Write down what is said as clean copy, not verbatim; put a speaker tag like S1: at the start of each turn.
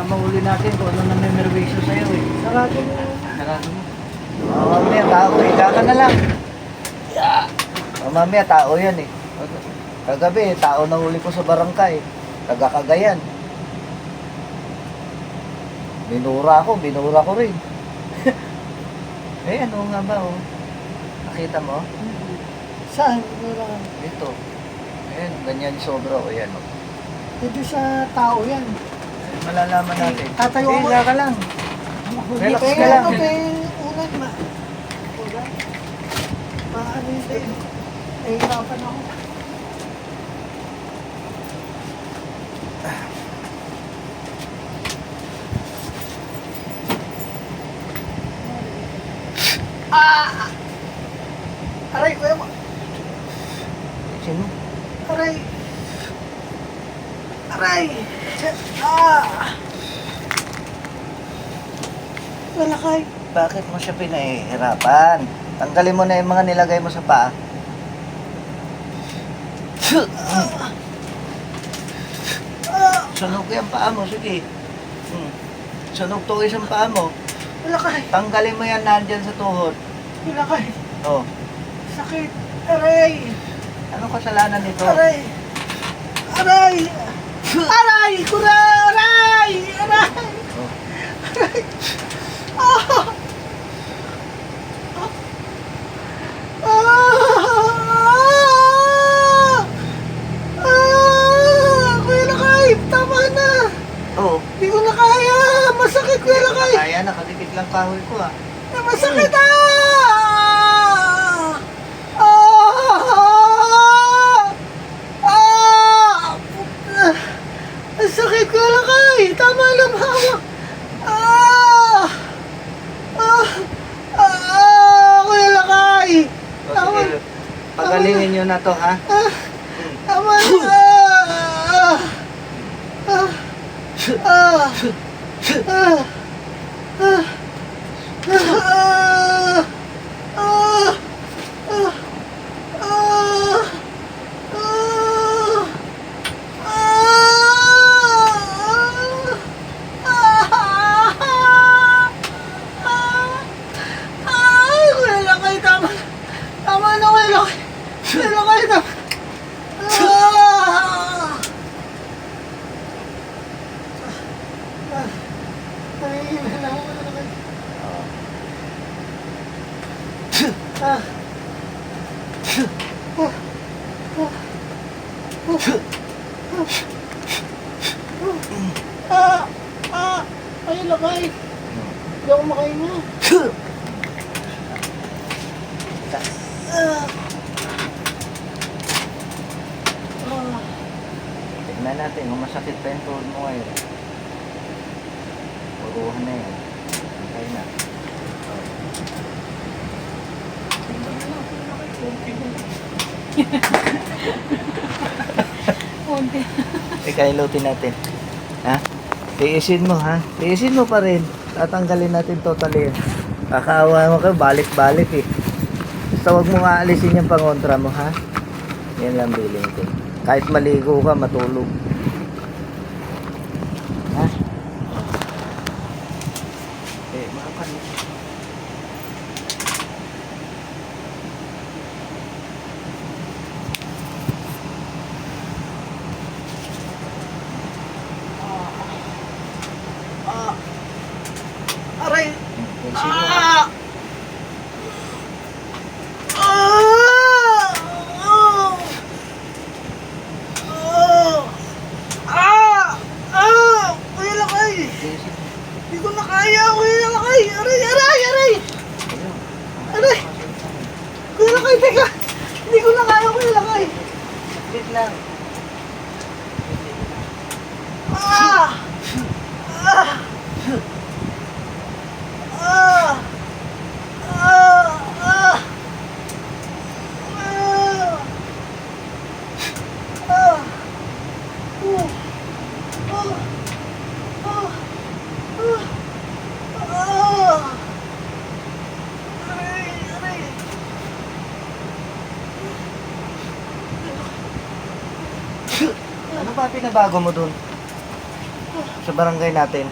S1: mahuli natin kung ano na may merwisyo sa'yo eh.
S2: Sarado mo.
S1: Sarado mo. Mamaya tao, higa ka na lang. Mamaya tao yan eh. Kagabi, tao na huli ko sa barangay. Taga Cagayan. Binura ko rin. Eh, ano nga ba oh? Nakita mo?
S2: Saan? Wala.
S1: Dito. Ayan, ganyan sobra o yan oh.
S2: Dito sa tao yan.
S1: Malalaman natin.
S2: Tatayo
S1: Eh,
S2: ako.
S1: higa ka lang. Relax
S2: Relax
S1: ka lang.
S2: Ulan ma. Ulan. Maano yun din. Nahihirapan ako. Ah! Aray, kuya mo.
S1: Sino?
S2: Aray. Aray. Ah! Wala kay.
S1: Bakit mo siya pinahihirapan? Tanggalin mo na yung mga nilagay mo sa paa. Sunog yung paa mo, sige. Sunog to isang paa mo.
S2: Wala kay.
S1: Tanggalin mo yan nandyan sa tuhod.
S2: Wala kay.
S1: Oh,
S2: Sakit. Aray.
S1: ano kasalanan nito?
S2: Aray. Aray. Aray. Kura. Aray. Aray.
S1: Oh.
S2: Ah! Kuya Lakay, tama na.
S1: Oh,
S2: Hindi ko na kaya. Masakit, Kuya Lakay.
S1: kaya nakadikit lang kahoy ko ah.
S2: Masakit ah! Ang sakit, Kuya Lakay. Tama na, mama. Ah! Ah! Kuya Lakay.
S1: O, sige, pagalingin nyo na to ha.
S2: Tama na. Kuya Lakay, tama. Tama na, Kuya Lakay. Kuya Lakay, tama. Nanginginan na ako, Kuya Lakay. Kuya Lakay. Hindi ako makahinga.
S1: Tignan natin kung masakit pa yung tuhod mo ngayon. Puruhan na yan. Okay na.
S3: Konti.
S1: Ikailutin natin. Ha? Tiisin mo ha? Tiisin mo pa rin. Tatanggalin natin totally yan. Kakaawa mo kayo, balik-balik eh. Basta huwag mo aalisin yung pangontra mo ha? Yan lang billing ko. Kahit maligo ka, matulog. Ha? Eh, makapan mo.
S2: Aray!
S1: Yung sino ha?
S2: Ah! Ah! Ah! Ah! Kuya Lakay!
S1: Yung sino?
S2: Hindi ko na kaya, Kuya Lakay! Aray! Aray! Aray!
S1: Ayun.
S2: Aray! Kuya Lakay, teka! Hindi ko na kaya, Kuya Lakay!
S1: Wait lang.
S2: Ah! Ah! Ah! Ah! Ah! Ah!
S1: Ano ba pinabago mo dun? sa barangay natin.